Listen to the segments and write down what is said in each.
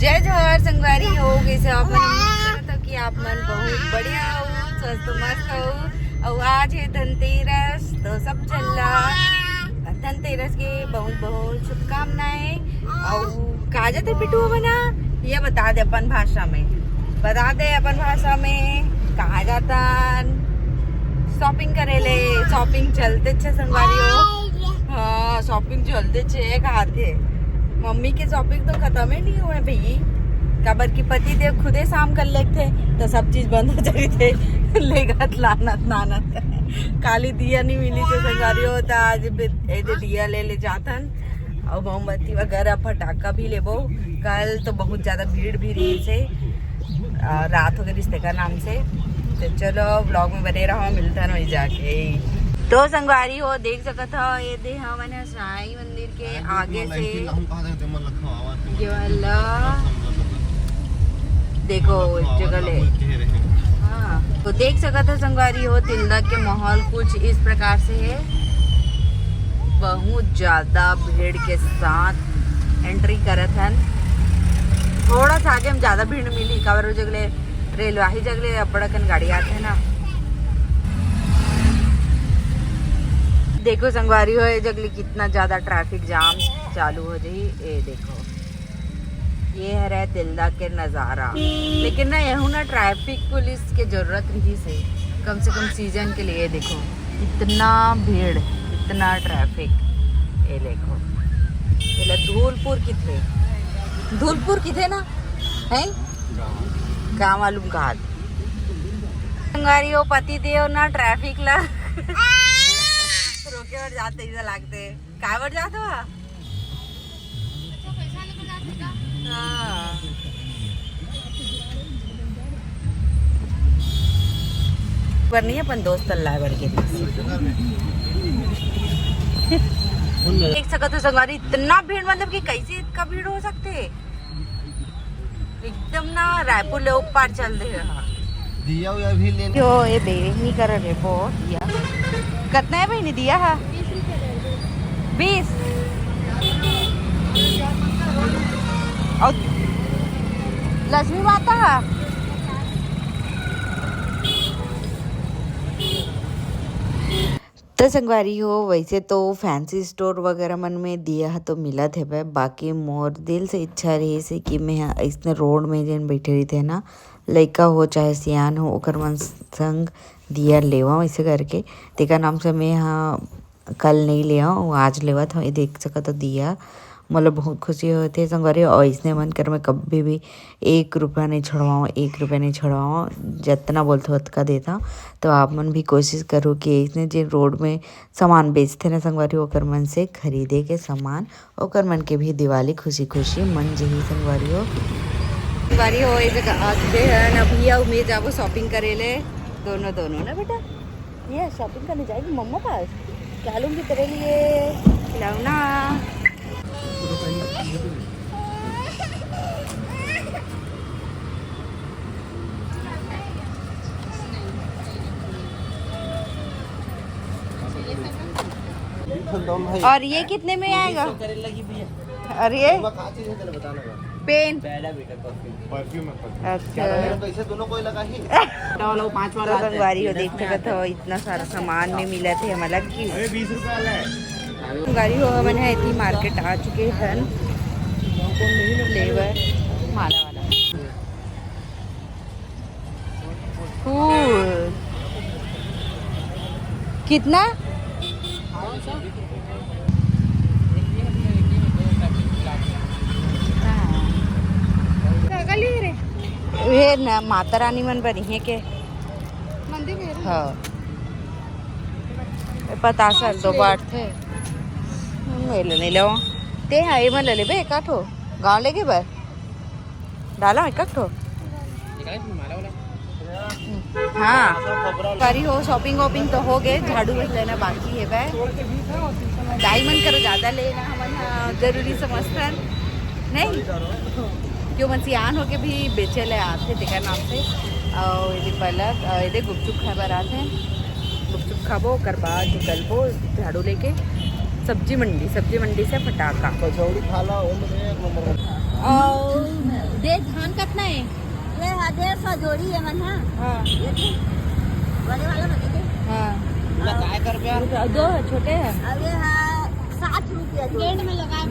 जय जोहार संगवारी हो कैसे आप मन कि आप मन बहुत बढ़िया हो स्वस्थ मस्त हो। और आज है धनतेरस तो सब चल धनतेरस के बहुत बहुत शुभकामनाएं। और कहा जाते पिटू बना ये बता दे अपन भाषा में, बता दे अपन भाषा में कहा जाता। शॉपिंग करेले शॉपिंग चलते छे संगवारी हो। हाँ शॉपिंग चलते छे कहा थे मम्मी के शॉपिंग तो खत्म ही नहीं हुए भई। कबर की पति देव खुदे शाम कर लेते थे तो सब चीज बंद हो जाती थे लेगत लानत नानत काली दिया नहीं मिली तो संगारी होता। आज दिया ले जातन और मोमबत्ती वगैरह पटाखा भी लेबो। कल तो बहुत ज्यादा भीड़ भी रही से रात हो गई रिश्ते का नाम से। तो चलो ब्लॉग में बने रहो, मिलता नहीं जाके। तो संगवारी हो देख सकत हो ये दे हमन साईं मंदिर के आगे से ये वाला देखो जगह ले। हाँ तो देख सकत हो संगवारी हो तिलक के माहौल कुछ इस प्रकार से है। बहुत ज्यादा भीड़ के साथ एंट्री करत हन। थोड़ा सा आगे हम ज्यादा भीड़ मिली काबर जगले रेलवाही जगले अबड़कन गाड़ी आते है ना। देखो संगवारी हो जगली कितना ज्यादा ट्रैफिक जाम चालू हो जाही। ये देखो ये है रहे दिलदा के नज़ारा। लेकिन ना यहू ना ट्रैफिक पुलिस के जरूरत रही से कम सीजन के लिए। देखो इतना भीड़ इतना ट्रैफिक। ये देखो ये धूलपुर किथे ना है का मालूम कहा संगवारी हो पति देव ना ट्रैफिक ला रोके और जाते इधर लागते काय बर जात हो। हाँ पर नहीं अपन दोस्त अल्लाह बढ़ के देख सकते हो संगवारी इतना भीड़ मतलब कि कैसे इतना भीड़ हो सकते एकदम ना रायपुर ले ऊपर चल रहे दिया भी लेने जो ये बे नहीं कर रहे वो दिया कितना है भाई दिया है 20 और लक्ष्मी माता है। तो संगवारी हो वैसे तो फैंसी स्टोर वगैरह मन में दिया तो मिला थे बाकी मोर दिल से इच्छा रही से कि मैं इसने रोड में जन बैठे रही थे ना लड़का हो चाहे सियान हो ओकर मन संग दिया लेवा वैसे करके तेका नाम से मैं यहाँ कल नहीं ले आऊँ आज लेवा था। ये देख सकता तो दिया मतलब बहुत खुशी होती है संगवारी। और इसने मन कर मैं कभी भी 1 रुपया नहीं छुड़वाऊँ जितना बोलते उतना देता। तो आप मन भी कोशिश करो कि इसने जो रोड में सामान बेचते ना संगवारी ओकर मन से खरीदे के सामान ओकर मन के भी दिवाली खुशी मन जही संगवारी हो आगे है ना भैया उम्मीद जाबो शॉपिंग करे ले दोनों ना बेटा। ये शॉपिंग करने जाएगी मम्मा पास क्या लूँगी तेरे लिए खिलौना। और ये कितने में आएगा? और ये पेन अच्छा दोनों कोई लगा ही 5 वाला संगवारी हो देख सकते हो इतना सारा सामान में मिला थे हम अलग की 20 रुपया गाड़ी हो मैंने इतनी मार्केट आ चुके हैं लेवर माला वाला फूल कितना ये ना माता रानी मन बनी है के मंदिर है। हाँ पता सल 2 बार थे नहीं लो ते हाँ ये मन ले बे एक ठो गाँव लेके बर डाला एक ठो। हाँ करी हो शॉपिंग वॉपिंग तो हो गए झाड़ू बस लेना बाकी है भाई दाई मन करो ज़्यादा लेना हम जरूरी समझते नहीं क्यों मन सियान होके भी बेचे ले आते थे नाम से। और ये पलक ये गुपचुप खा बर आते गुपचुप खाबो कर बाद निकलबो झाड़ू लेके सब्जी मंडी से पटाखा कचौड़ी खा ला और ये धान कितना है? ये 150 जोड़ी है मन। हाँ ये बड़े वाला बनेंगे। हाँ काय कर रुपया दो है, छोटे हैं। अब ये है 60 रुपया गेट में लगाए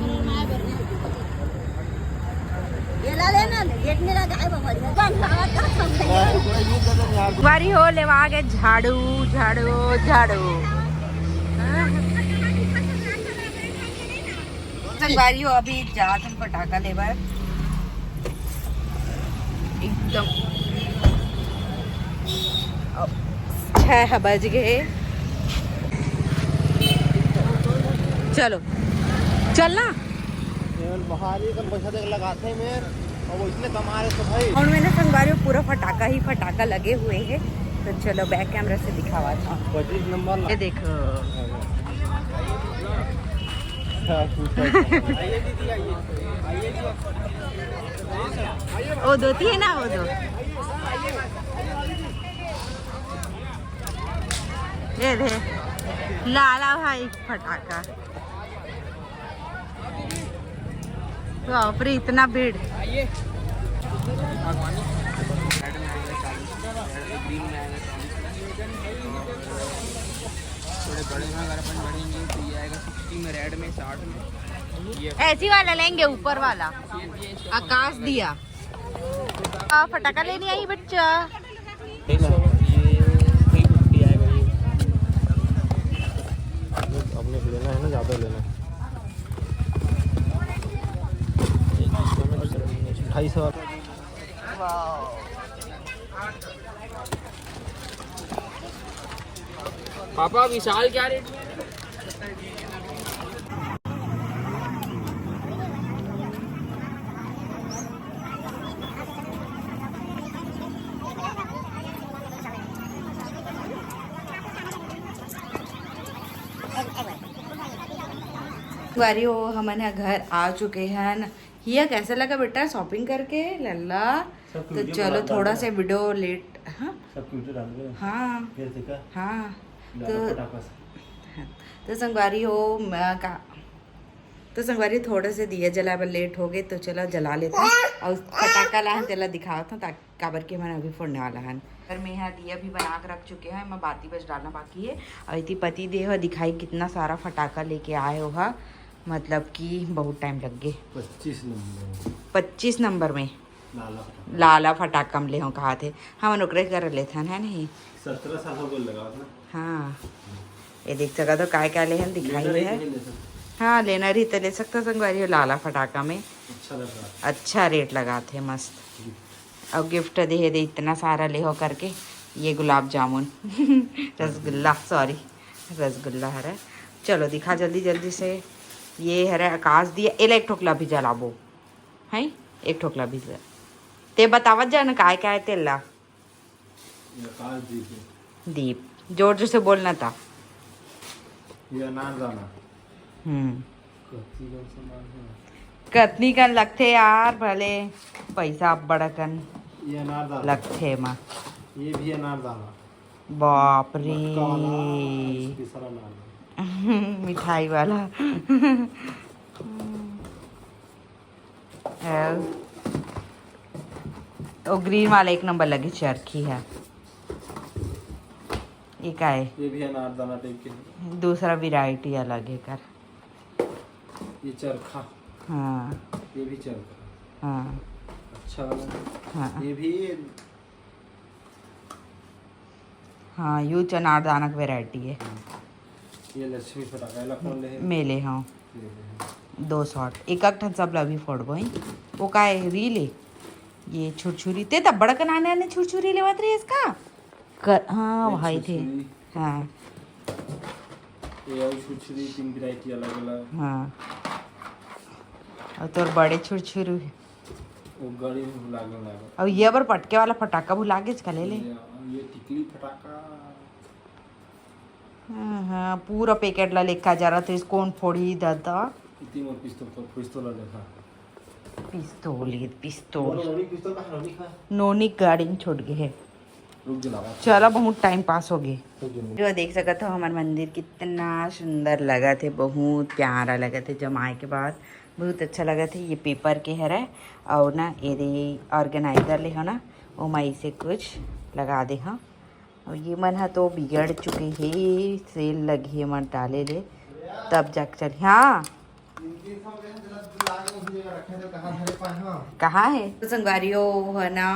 ये ला लेना गेट में लगाए वारी हो ले आगे झाड़ू झाड़ू झाड़ू संगवारी हो अभी जात हम पटाखा लेबर एकदम 6 बज गए। चलो चलना बाहर ही कम पैसा देख लगाते हैं मेरे और वो इतने कमा रहे तो भाई। और मैंने संगवारी पूरा फटाका ही फटाका लगे हुए हैं। तो चलो बैक कैमरा से दिखावा था। 25 नंबर ये देखो वो दोती है ना वो दो ये दे लाला भाई फटाका बाप रे इतना भीड़। थोड़े बड़े में अगर अपन बढ़ेंगे तो ये आएगा 60 में, रेड में 60 में। ऐसी वाला लेंगे ऊपर वाला आकाश दिया। फटाका लेने आई बच्चा। ये 350 आएगा ये। अपने लेना है ना, ज़्यादा लेना है। 250। पापा विशाल क्या रेट में? वारी हो हमारे घर आ चुके हैं। हिया कैसा लगा बेटा शॉपिंग करके लल्ला? तो चलो थोड़ा सा वीडियो लेट। हाँ हाँ हाँ तो संगवारी हो तो संगवारी थोड़े से दिए जला लेट हो गए तो चलो जला लेते हैं और पटाखा ला चला दिखाता हूँ ताकि काबर के मैंने अभी फोड़ने वाला है। घर में यहाँ दिया भी बना के रख चुके हैं। मैं बाती बस डालना बाकी है। और इतनी पति देह दिखाई कितना सारा फटाका लेके आए हो हा, मतलब कि बहुत टाइम लग गए। 25 नंबर में लाला फटाका हम ले हो कहा थे हम नौकरी कर लेते हैं नहीं 17 साल हो गए लगा था। हाँ ये देख सका तो काय क्या ले हम दिखाई है। हाँ लेना रही तो ले सकता संगवारी लाला फटाका में अच्छा रेट लगाते मस्त। और गिफ्ट दे दे इतना सारा ले हो करके। ये गुलाब जामुन रसगुल्ला सॉरी रसगुल्ला है। चलो दिखा जल्दी जल्दी से। ये है आकाश दिया एला एक ठोकला भी जलाबो है एक ठोकला भी ते बतावत जान काय क्या है तेला दीप जोर जोर से बोलना था। कतनी कन लगते यार भले पैसा बड़कन लगते माँ। ये भी अनारदाना बाप रे मिठाई वाला तो ग्रीन वाला एक नंबर लगी चरखी है। ये क्या है? ये भी अनारदाना टाइप के दूसरा वैरायटी अलग है कर। ये चरखा हाँ ये भी चरखा हाँ अच्छा वाला। हाँ ये भी हाँ यू अनारदाना की वैरायटी है। ये लक्ष्मी फटाका कौन ले मेले हाँ 200 एक ठन सब लभी फोड़ भाई वो का है रीले। ये छुरछुरी ते तब बड़ा कनाने ने छुरछुरी लेवत रही इसका हाँ भाई थे हाँ ये छुरछुरी 3 वैरायटी अलग अलग। हाँ और तोर बड़े छुरछुरी वो गाड़ी में भुला गया। और ये बार पटके वाला फटाका भुला के इसका ले ले। ये टिकली फटाका हाँ पूरा पैकेट ला लेखा जा रहा था इसको कौन फोड़ी दादा। इतनी मोर पिस्तौल देखा पिस्तौल पिस्तौल का नोनी का नोनी गाड़ी में छोड़ गए है। रुक जला चलो बहुत टाइम पास हो गए। जो देख सका था हमारे मंदिर कितना सुंदर लगा थे बहुत प्यारा लगा थे। जमाए के बाद बहुत अच्छा लगा थे। ये पेपर के है रहा और ना ये ऑर्गेनाइजर ले हो ना वो मैं इसे कुछ लगा दे हाँ। और ये मन है तो बिगड़ चुके हैं, सेल लगी है मन डाले ले तब जाके चल। हाँ कहाँ है तो संगवारियों है ना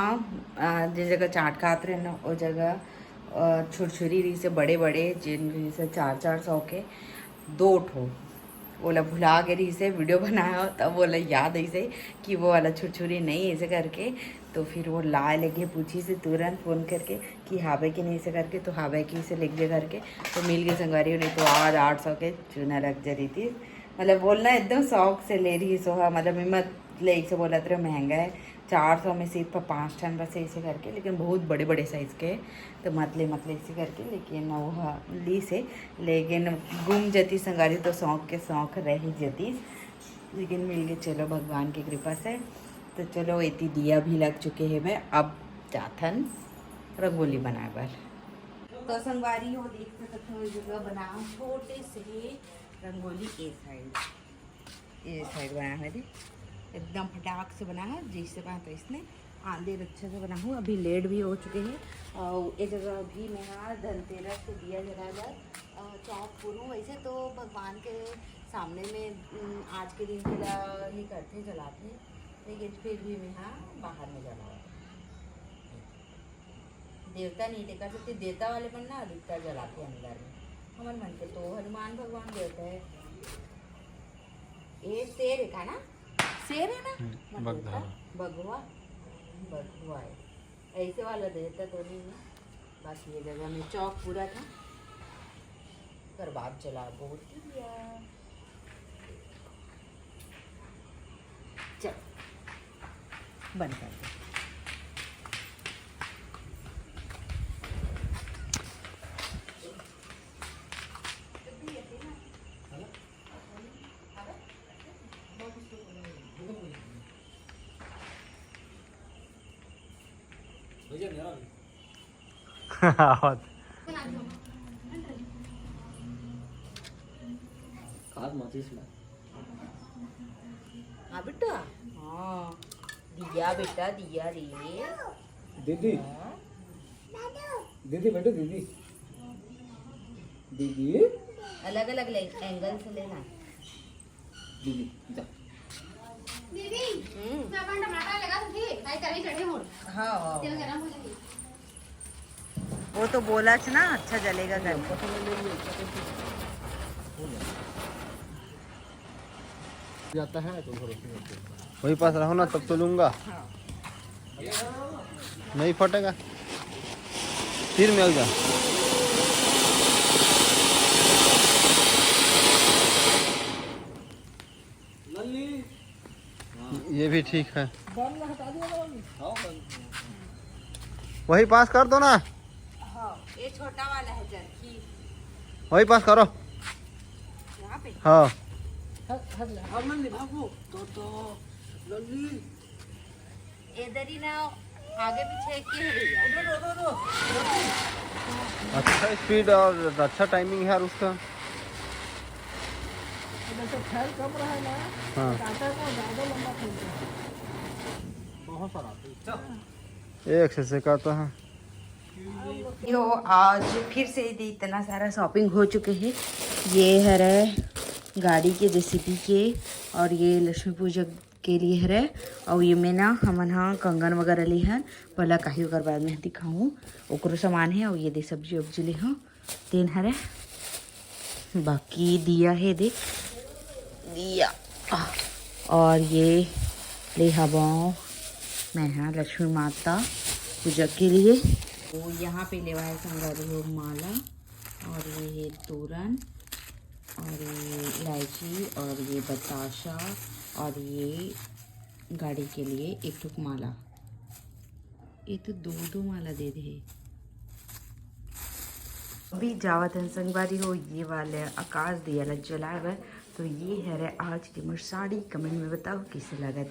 जिस जगह चाट खाते रहे ना वो जगह छुरछुरी रही से बड़े बड़े जिन रही से 400 के 2 ठो बोला भुला के रही से वीडियो बनाया तब बोला याद ऐसे कि वो वाला छुरछुरी नहीं ऐसे करके तो फिर वो ला लेके पूछी से तुरंत फ़ोन करके कि हावे कि नहीं ऐसे करके तो हावे की से लिख दे करके तो मिल गई संगवारी नहीं तो आज 800 के चूना रख जा रही थी। मतलब बोलना एकदम शौक से ले रही सोहा मतलब हिम्मत ले से बोला तेरा महंगा है 400 में सिर्फ 5 टन बस ऐसे करके लेकिन बहुत बड़े बड़े साइज़ के तो मतले ऐसे करके लेकिन वो ली से लेकिन गुम जाती संगारी तो शौक के शौक रह ही जाती लेकिन मिल गए। चलो भगवान की कृपा से तो चलो इतनी दिया भी लग चुके हैं मैं अब जाथन रंगोली बनाए बार तो संगवारी हो देख सकते हो जगह बना छोटे से रंगोली ए साइड बनाया है एकदम फटाक से बना है जैसे बना तो इसने आंधे अच्छे से बना हूँ। अभी लेट भी हो चुके हैं और ये जगह भी मैं यहाँ धनतेरस को दिया जला चौक पूरूँ वैसे तो भगवान के सामने में आज के दिन के ही करते जलाते लेकिन फिर भी मैं यहाँ बाहर में जला देवता नहीं देखा सकते देवता वाले पर ना अधिकतर जलाते अंदर में हमारे मन के तो हनुमान भगवान देवता है। ये शेर है का ना शेर है ना बगुआ बगुआ है ऐसे वाला देता तो नहीं है। बाकी ये जगह में चौक पूरा था बर्बाद चला बहुत दिया। चल बंद कर दे। हाँ बेटा हाँ दिया बेटा दिया रे दीदी दीदी बेटा दीदी दीदी अलग अलग एंगल से लेना दीदी जा हाँ वो तो बोला ना अच्छा जलेगा घर जाता है तो वही पास रहो ना तब तो लूंगा नहीं फटेगा फिर मिल जा। ये भी ठीक है वही पास कर दो ना। हाँ ये छोटा वाला है जर्की वही पास करो यहाँ पे हाँ इधर ही ना आगे पीछे के है अच्छा स्पीड और अच्छा टाइमिंग है यार उसका। हाँ बहुत सारा एक से कहता है। यो आज फिर से इतना सारा शॉपिंग हो चुके हैं। ये है रे गाड़ी के जेसीबी के और ये लक्ष्मी पूजा के लिए है रे और ये में ना हमन हाँ कंगन वगैरह ली है पहला काही ओकर बाद में दिखाऊँ ओकरो सामान है और ये दे सब्जी उब्जी ली हाँ तीन है रे बाकी दिया है दे दिया और ये ले हवा मैं हाँ लक्ष्मी माता पूजा के लिए तो यहाँ पे लेवा है संगारी हो माला और ये है तोरण और ये इलायची और ये बताशा और ये गाड़ी के लिए एक ठुक माला ये तो दो माला दे दे। अभी जावत है संगवारी हो ये वाले आकाश दिया लग जलाए तो ये है रे आज की मेरी साड़ी कमेंट में बताओ कैसे लगा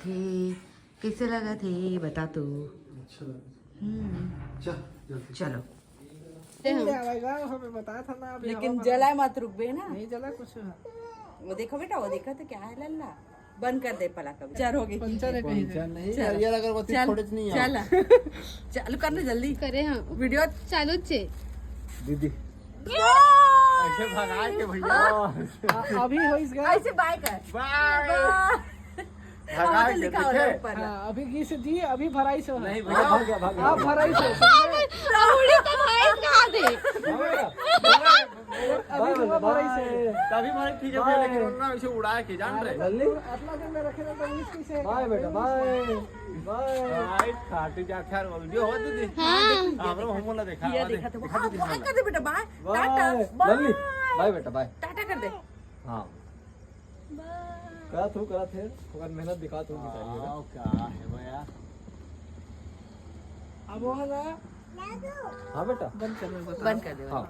थे बता तो। चलो बताया था ना लेकिन जलाए मत रुक बे ना नहीं जला कुछ वो देखो बेटा वो देखा तो क्या है लल्ला बंद कर दे पला कभी चार हो गई पंचर नहीं चल। ये अगरबत्ती चल थोड़े नहीं है चल चालू करना जल्दी करे हाँ वीडियो चालू छे दीदी ऐसे भगा के भैया अभी हो गया ऐसे बाय कर बाय भगा के लिखा हो देखे ऊपर अभी की से जी अभी भराई से नहीं भैया भाग गया आप भराई से राहुली तो भाई कहा दे अभी हुआ भराई से तभी मारे ठीक है भैया लेकिन उन्होंने इसे उड़ा के जान रहे जल्दी अपना दिन में रखे ना तो इसकी से बाय बेटा बाय बाय खाटी जा खैर वीडियो हो दीदी हां हमरो हम बोला देखा ये देखा तो बाय कर दे बेटा बाय टाटा जल्दी बाय बेटा बाय टाटा कर दे हां करा थे अगर मेहनत दिखा तू दिखाइएगा क्या है भैया अब वो है हां बेटा बंद कर दो बंद कर दे हाँ